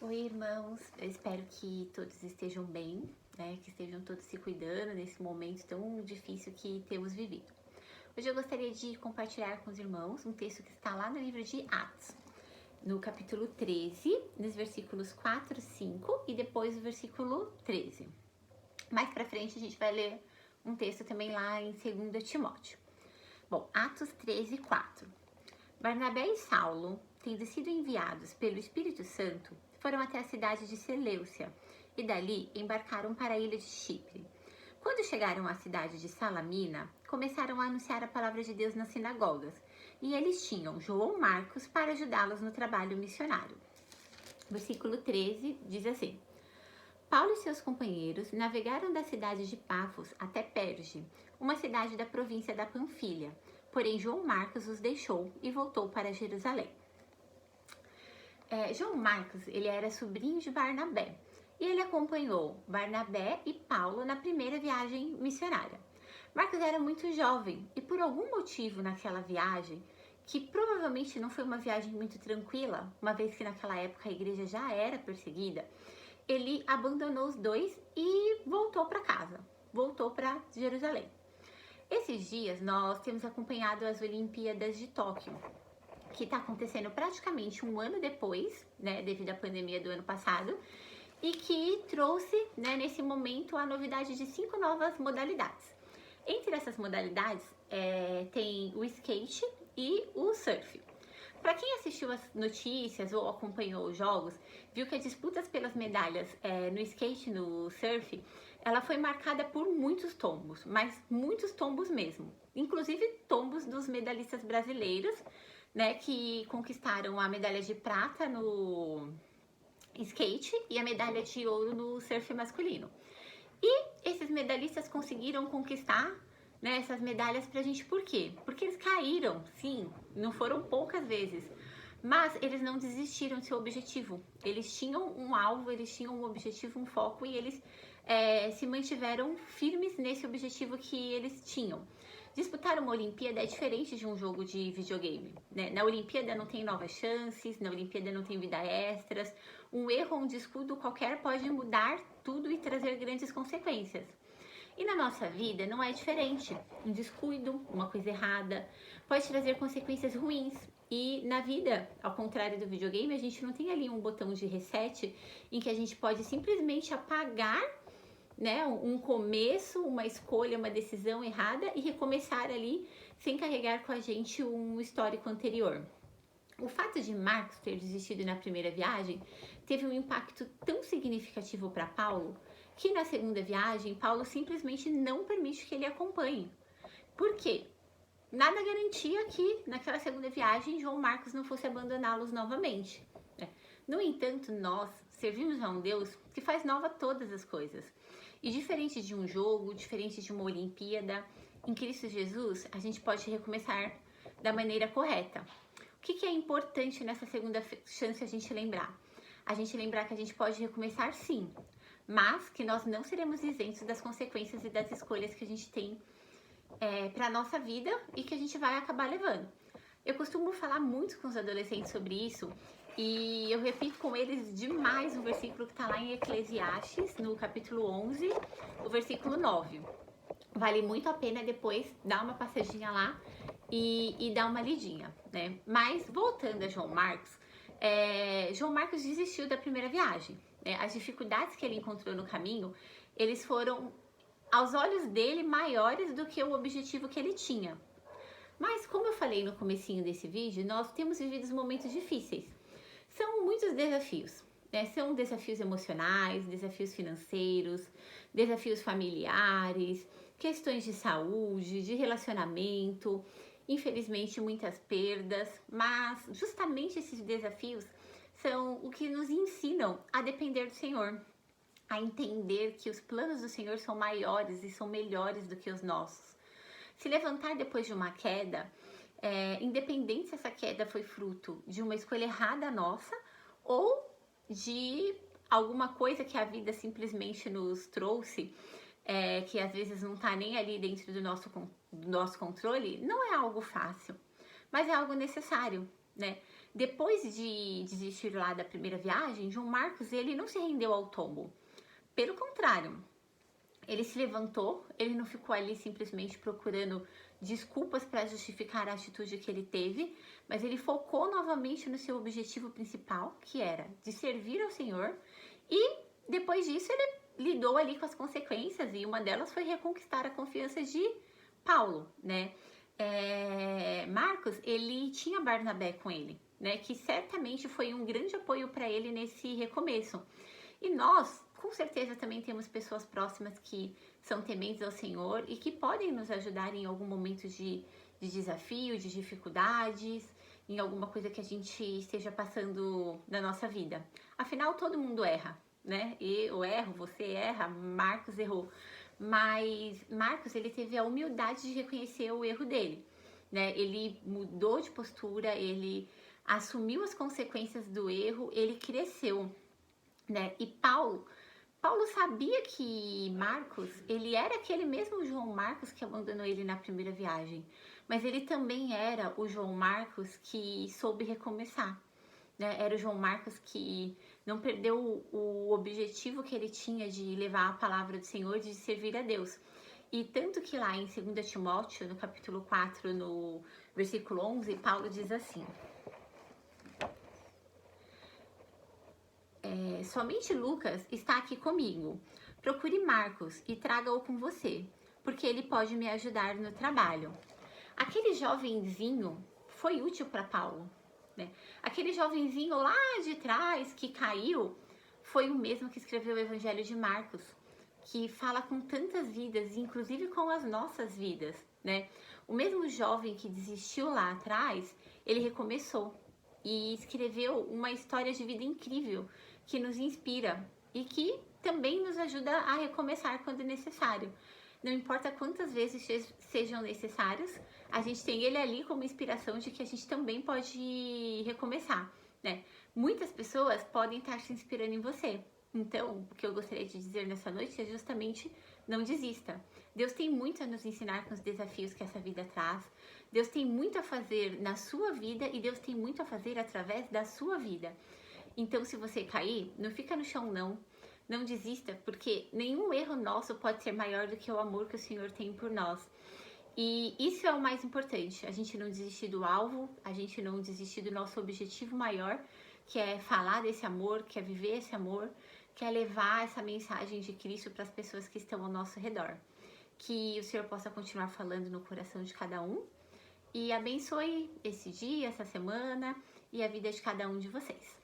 Oi, irmãos, eu espero que todos estejam bem, né? Que estejam todos se cuidando nesse momento tão difícil que temos vivido. Hoje eu gostaria de compartilhar com os irmãos um texto que está lá no livro de Atos, no capítulo 13, nos versículos 4, 5 e depois o versículo 13. Mais pra frente a gente vai ler um texto também lá em 2 Timóteo. Bom, Atos 13, 4. Barnabé e Saulo, tendo sido enviados pelo Espírito Santo, foram até a cidade de Seleucia e dali embarcaram para a ilha de Chipre. Quando chegaram à cidade de Salamina, começaram a anunciar a palavra de Deus nas sinagogas, e eles tinham João Marcos para ajudá-los no trabalho missionário. Versículo 13 diz assim: Paulo e seus companheiros navegaram da cidade de Pafos até Perge, uma cidade da província da Panfilha, porém João Marcos os deixou e voltou para Jerusalém. João Marcos, ele era sobrinho de Barnabé, e ele acompanhou Barnabé e Paulo na primeira viagem missionária. Marcos era muito jovem e por algum motivo naquela viagem, que provavelmente não foi uma viagem muito tranquila, uma vez que naquela época a igreja já era perseguida, ele abandonou os dois e voltou para casa, voltou para Jerusalém. Esses dias nós temos acompanhado as Olimpíadas de Tóquio, que está acontecendo praticamente um ano depois, né, devido à pandemia do ano passado, e que trouxe, né, nesse momento a novidade de 5 novas modalidades. Entre essas modalidades tem o skate e o surf. Para quem assistiu as notícias ou acompanhou os jogos, viu que as disputas pelas medalhas no skate e no surf, ela foi marcada por muitos tombos, mas muitos tombos mesmo. Inclusive tombos dos medalhistas brasileiros, né, que conquistaram a medalha de prata no skate e a medalha de ouro no surf masculino. E esses medalhistas conseguiram conquistar, né, essas medalhas pra gente por quê? Porque eles caíram, sim, não foram poucas vezes, mas eles não desistiram do seu objetivo. Eles tinham um alvo, eles tinham um objetivo, um foco e eles se mantiveram firmes nesse objetivo que eles tinham. Disputar uma Olimpíada é diferente de um jogo de videogame, né? Na Olimpíada não tem novas chances, na Olimpíada não tem vida extras. Um erro ou um descuido qualquer pode mudar tudo e trazer grandes consequências. E na nossa vida não é diferente. Um descuido, uma coisa errada, pode trazer consequências ruins. E na vida, ao contrário do videogame, a gente não tem ali um botão de reset em que a gente pode simplesmente apagar, né, um começo, uma escolha, uma decisão errada e recomeçar ali sem carregar com a gente um histórico anterior. O fato de Marcos ter desistido na primeira viagem teve um impacto tão significativo para Paulo que na segunda viagem Paulo simplesmente não permite que ele acompanhe. Por quê? Nada garantia que naquela segunda viagem João Marcos não fosse abandoná-los novamente. No entanto, nós servimos a um Deus que faz nova todas as coisas. E diferente de um jogo, diferente de uma Olimpíada, em Cristo Jesus a gente pode recomeçar da maneira correta. O que é importante nessa segunda chance a gente lembrar? A gente lembrar que a gente pode recomeçar sim, mas que nós não seremos isentos das consequências e das escolhas que a gente tem para a nossa vida e que a gente vai acabar levando. Eu costumo falar muito com os adolescentes sobre isso e eu repito com eles demais o versículo que está lá em Eclesiastes, no capítulo 11, o versículo 9. Vale muito a pena depois dar uma passadinha lá e dar uma lidinha, né? Mas voltando a João Marcos, João Marcos desistiu da primeira viagem, né? As dificuldades que ele encontrou no caminho, eles foram, aos olhos dele, maiores do que o objetivo que ele tinha. Mas como eu falei no comecinho desse vídeo, nós temos vivido momentos difíceis. São muitos desafios, né? São desafios emocionais, desafios financeiros, desafios familiares, questões de saúde, de relacionamento, infelizmente muitas perdas, mas justamente esses desafios são o que nos ensinam a depender do Senhor, a entender que os planos do Senhor são maiores e são melhores do que os nossos. Se levantar depois de uma queda, independente se essa queda foi fruto de uma escolha errada nossa ou de alguma coisa que a vida simplesmente nos trouxe, que às vezes não está nem ali dentro do nosso controle, não é algo fácil, mas é algo necessário, né? Depois de desistir lá da primeira viagem, João Marcos, ele não se rendeu ao tombo. Pelo contrário, ele se levantou, ele não ficou ali simplesmente procurando desculpas para justificar a atitude que ele teve, mas ele focou novamente no seu objetivo principal, que era de servir ao Senhor, e depois disso ele lidou ali com as consequências, e uma delas foi reconquistar a confiança de Paulo, né? Marcos, ele tinha Barnabé com ele, né? Que certamente foi um grande apoio para ele nesse recomeço. E nós, com certeza, também temos pessoas próximas que são tementes ao Senhor e que podem nos ajudar em algum momento de desafio, de dificuldades, em alguma coisa que a gente esteja passando na nossa vida. Afinal, todo mundo erra, né? Eu erro, você erra, Marcos errou. Mas Marcos, ele teve a humildade de reconhecer o erro dele, né? Ele mudou de postura, ele assumiu as consequências do erro, ele cresceu, né? E Paulo sabia que Marcos, ele era aquele mesmo João Marcos que abandonou ele na primeira viagem, mas ele também era o João Marcos que soube recomeçar, né? Era o João Marcos que não perdeu o objetivo que ele tinha de levar a palavra do Senhor, de servir a Deus. E tanto que lá em 2 Timóteo, no capítulo 4, no versículo 11, Paulo diz assim: somente Lucas está aqui comigo. Procure Marcos e traga-o com você, porque ele pode me ajudar no trabalho. Aquele jovenzinho foi útil para Paulo, né? Aquele jovenzinho lá de trás que caiu foi o mesmo que escreveu o Evangelho de Marcos, que fala com tantas vidas, inclusive com as nossas vidas, né? O mesmo jovem que desistiu lá atrás, ele recomeçou e escreveu uma história de vida incrível que nos inspira e que também nos ajuda a recomeçar quando necessário. Não importa quantas vezes sejam necessários, a gente tem ele ali como inspiração de que a gente também pode recomeçar, né? Muitas pessoas podem estar se inspirando em você. Então, o que eu gostaria de dizer nessa noite é justamente não desista. Deus tem muito a nos ensinar com os desafios que essa vida traz. Deus tem muito a fazer na sua vida e Deus tem muito a fazer através da sua vida. Então, se você cair, não fica no chão não. Não desista, porque nenhum erro nosso pode ser maior do que o amor que o Senhor tem por nós. E isso é o mais importante, a gente não desistir do alvo, a gente não desistir do nosso objetivo maior, que é falar desse amor, que é viver esse amor, que é levar essa mensagem de Cristo para as pessoas que estão ao nosso redor. Que o Senhor possa continuar falando no coração de cada um e abençoe esse dia, essa semana e a vida de cada um de vocês.